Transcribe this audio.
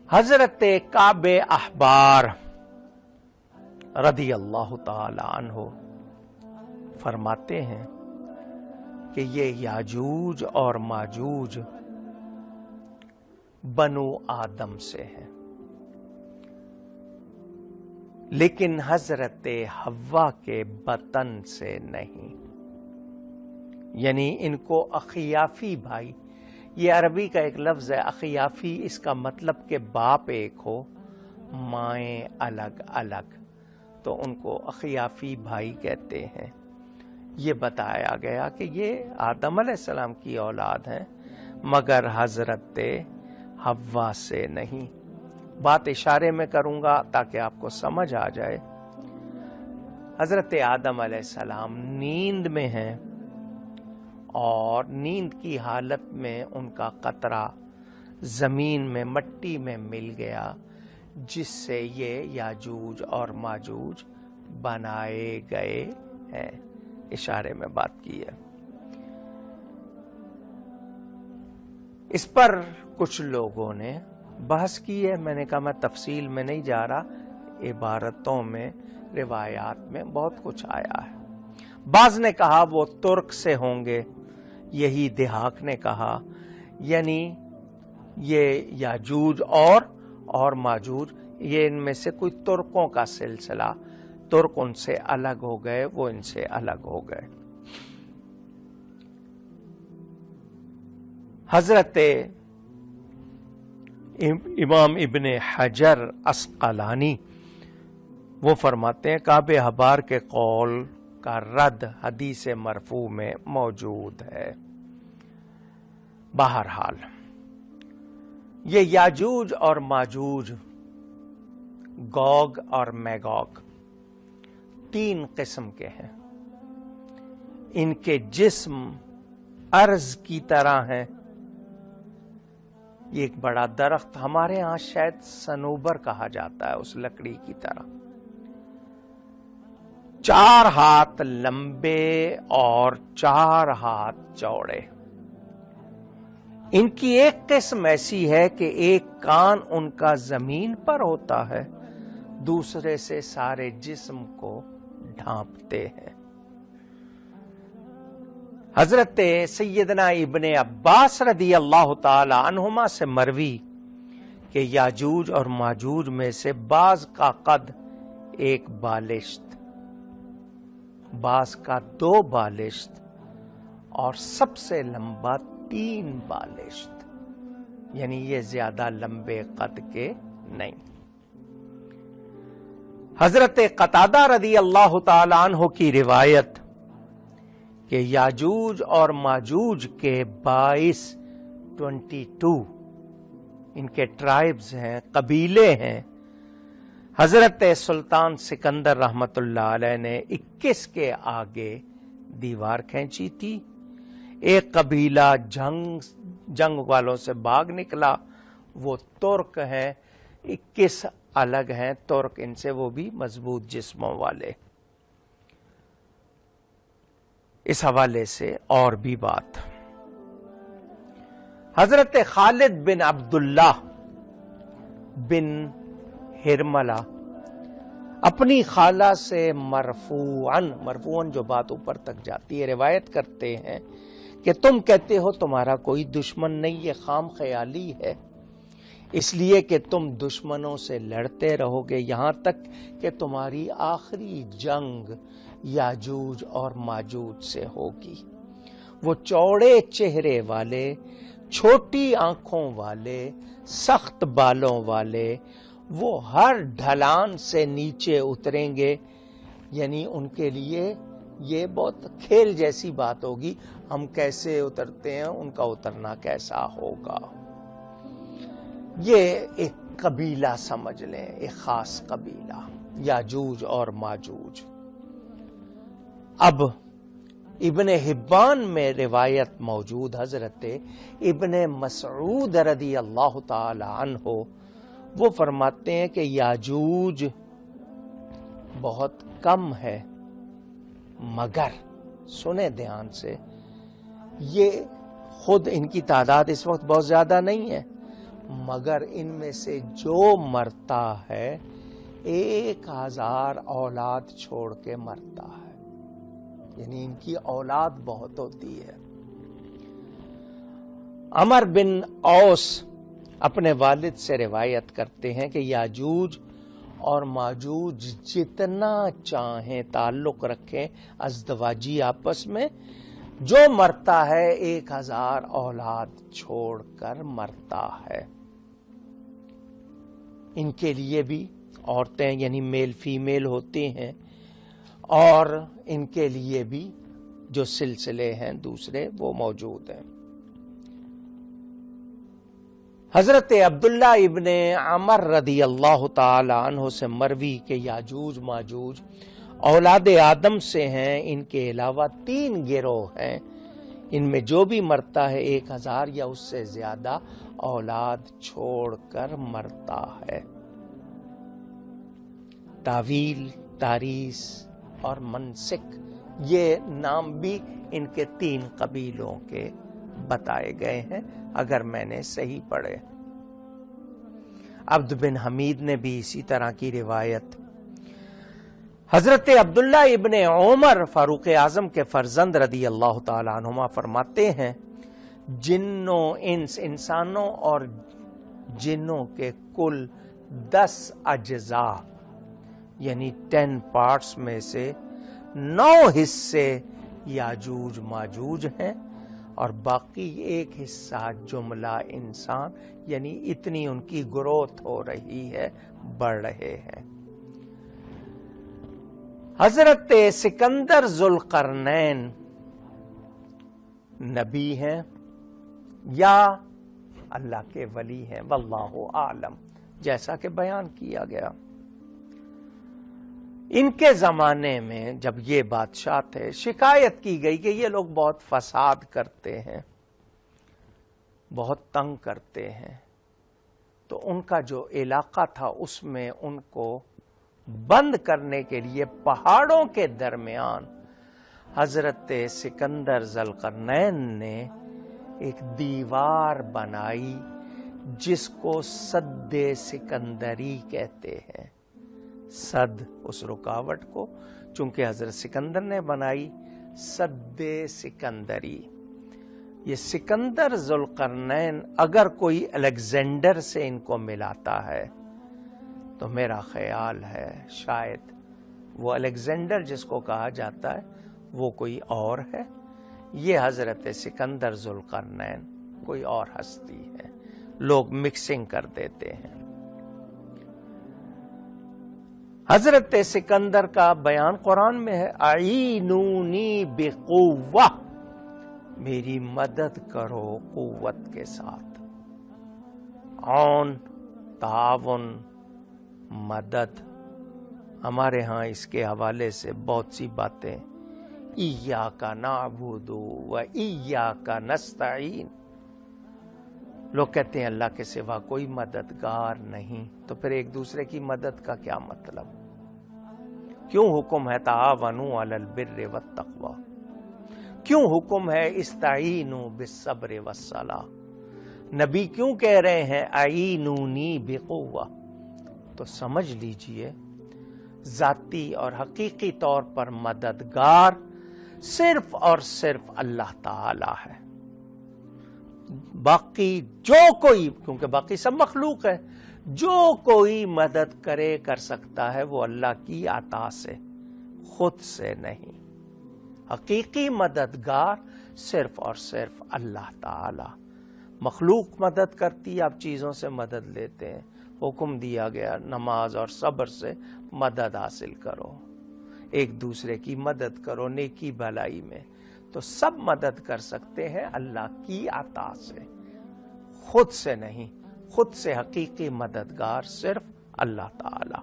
حضرت کعب احبار رضی اللہ تعالی عنہ فرماتے ہیں کہ یہ یاجوج اور ماجوج بنو آدم سے ہیں، لیکن حضرت حوا کے بطن سے نہیں، یعنی ان کو اخیافی بھائی، یہ عربی کا ایک لفظ ہے اخیافی، اس کا مطلب کہ باپ ایک ہو مائیں الگ الگ، تو ان کو اخیافی بھائی کہتے ہیں۔ یہ بتایا گیا کہ یہ آدم علیہ السلام کی اولاد ہیں مگر حضرت حوا سے نہیں۔ بات اشارے میں کروں گا تاکہ آپ کو سمجھ آ جائے۔ حضرت آدم علیہ السلام نیند میں ہیں اور نیند کی حالت میں ان کا قطرہ زمین میں مٹی میں مل گیا، جس سے یہ یاجوج اور ماجوج بنائے گئے ہیں۔ اشارے میں بات کی ہے۔ اس پر کچھ لوگوں نے بحث کی ہے، میں نے کہا میں تفصیل میں نہیں جا رہا، عبارتوں میں روایات میں بہت کچھ آیا ہے۔ بعض نے کہا وہ ترک سے ہوں گے، یہی دہاق نے کہا یعنی یہ یاجوج اور ماجوج یہ ان میں سے کوئی ترکوں کا سلسلہ، ترک ان سے الگ ہو گئے، وہ ان سے الگ ہو گئے۔ حضرت امام ابن حجر عسقلانی وہ فرماتے ہیں کعب احبار کے قول کا رد حدیث مرفوع میں موجود ہے۔ بہرحال یہ یاجوج اور ماجوج، گوگ اور میگوگ، تین قسم کے ہیں۔ ان کے جسم ارض کی طرح ہیں۔ یہ ایک بڑا درخت، ہمارے ہاں شاید صنوبر کہا جاتا ہے، اس لکڑی کی طرح، 4 ہاتھ لمبے اور 4 ہاتھ چوڑے۔ ان کی ایک قسم ایسی ہے کہ ایک کان ان کا زمین پر ہوتا ہے، دوسرے سے سارے جسم کو ڈھانپتے ہیں۔ حضرت سیدنا ابن عباس رضی اللہ تعالی عنہما سے مروی کہ یاجوج اور ماجوج میں سے بعض کا قد 1 بالشت، بعض کا 2 بالشت اور سب سے لمبا 3 بالشت، یعنی یہ زیادہ لمبے قد کے نہیں۔ حضرت قتادہ رضی اللہ تعالی عنہ کی روایت کہ یاجوج اور ماجوج کے 22 ان کے ٹرائبز ہیں، قبیلے ہیں۔ حضرت سلطان سکندر رحمت اللہ علیہ نے 21 کے آگے دیوار کھینچی تھی۔ ایک قبیلہ جنگ والوں سے بھاگ نکلا، وہ ترک ہیں، 21 الگ ہیں ترک، ان سے وہ بھی مضبوط جسموں والے۔ اس حوالے سے اور بھی بات، حضرت خالد بن عبداللہ بن ہرملہ اپنی خالہ سے مرفوعاً جو بات اوپر تک جاتی ہے روایت کرتے ہیں کہ تم کہتے ہو تمہارا کوئی دشمن نہیں، یہ خام خیالی ہے، اس لیے کہ تم دشمنوں سے لڑتے رہو گے یہاں تک کہ تمہاری آخری جنگ یاجوج اور ماجوج سے ہوگی۔ وہ چوڑے چہرے والے، چھوٹی آنکھوں والے، سخت بالوں والے، وہ ہر ڈھلان سے نیچے اتریں گے، یعنی ان کے لیے یہ بہت کھیل جیسی بات ہوگی، ہم کیسے اترتے ہیں، ان کا اترنا کیسا ہوگا۔ یہ ایک قبیلہ سمجھ لیں، ایک خاص قبیلہ، یاجوج اور ماجوج۔ اب ابن حبان میں روایت موجود، حضرت ابن مسعود رضی اللہ تعالی عنہ وہ فرماتے ہیں کہ یاجوج بہت کم ہے، مگر سنیں دھیان سے، یہ خود ان کی تعداد اس وقت بہت زیادہ نہیں ہے، مگر ان میں سے جو مرتا ہے 1000 اولاد چھوڑ کے مرتا ہے، یعنی ان کی اولاد بہت ہوتی ہے۔ عمر بن اوس اپنے والد سے روایت کرتے ہیں کہ یاجوج اور ماجوج جتنا چاہیں تعلق رکھیں ازدواجی آپس میں، جو مرتا ہے 1000 اولاد چھوڑ کر مرتا ہے۔ ان کے لیے بھی عورتیں یعنی میل فیمیل ہوتے ہیں، اور ان کے لیے بھی جو سلسلے ہیں دوسرے وہ موجود ہیں۔ حضرت عبداللہ ابن عمر رضی اللہ تعالی عنہ سے مروی کہ یاجوج ماجوج اولاد آدم سے ہیں، ان کے علاوہ 3 گروہ ہیں، ان میں جو بھی مرتا ہے 1000 یا اس سے زیادہ اولاد چھوڑ کر مرتا ہے۔ تاویل، تاریس اور منسک یہ نام بھی ان کے 3 قبیلوں کے بتائے گئے ہیں، اگر میں نے صحیح پڑھے۔ عبد بن حمید نے بھی اسی طرح کی روایت۔ حضرت عبداللہ ابن عمر فاروق اعظم کے فرزند رضی اللہ تعالی عنہما فرماتے ہیں، جنوں انس انسانوں اور جنوں کے کل 10 اجزاء یعنی 10 پارٹس میں سے 9 حصے یاجوج ماجوج ہیں، اور باقی 1 حصہ جملہ انسان، یعنی اتنی ان کی گروتھ ہو رہی ہے، بڑھ رہے ہیں۔ حضرت سکندر ذوالقرنین نبی ہیں یا اللہ کے ولی ہیں، واللہ اعلم، جیسا کہ بیان کیا گیا۔ ان کے زمانے میں جب یہ بادشاہ تھے، شکایت کی گئی کہ یہ لوگ بہت فساد کرتے ہیں، بہت تنگ کرتے ہیں، تو ان کا جو علاقہ تھا اس میں ان کو بند کرنے کے لیے پہاڑوں کے درمیان حضرت سکندر ذوالقرنین نے ایک دیوار بنائی جس کو سد سکندری کہتے ہیں۔ سد اس رکاوٹ کو چونکہ حضرت سکندر نے بنائی، سد سکندری۔ یہ سکندر ذوالقرنین اگر کوئی الیگزینڈر سے ان کو ملاتا ہے تو میرا خیال ہے شاید وہ الیگزینڈر جس کو کہا جاتا ہے وہ کوئی اور ہے، یہ حضرت سکندر ذوالقرنین کوئی اور ہستی ہے، لوگ مکسنگ کر دیتے ہیں۔ حضرت سکندر کا بیان قرآن میں ہے، اعینونی بقوہ، میری مدد کرو قوت کے ساتھ۔ عون، تعاون، مدد، ہمارے ہاں اس کے حوالے سے بہت سی باتیں، ایاک نعبد و ایاک نستعین، لوگ کہتے ہیں اللہ کے سوا کوئی مددگار نہیں، تو پھر ایک دوسرے کی مدد کا کیا مطلب؟ کیوں حکم ہے تعاونوا علی البر والتقوی؟ کیوں حکم ہے استعینوا بالصبر والصلاۃ؟ نبی کیوں کہہ رہے ہیں اعینونی بقوہ؟ تو سمجھ لیجئے ذاتی اور حقیقی طور پر مددگار صرف اور صرف اللہ تعالی ہے۔ باقی جو کوئی، کیونکہ باقی سب مخلوق ہے، جو کوئی مدد کرے کر سکتا ہے وہ اللہ کی عطا سے، خود سے نہیں۔ حقیقی مددگار صرف اور صرف اللہ تعالی۔ مخلوق مدد کرتی، آپ چیزوں سے مدد لیتے ہیں، حکم دیا گیا نماز اور صبر سے مدد حاصل کرو، ایک دوسرے کی مدد کرو نیکی بھلائی میں، تو سب مدد کر سکتے ہیں اللہ کی عطا سے، خود سے نہیں۔ خود سے حقیقی مددگار صرف اللہ تعالی۔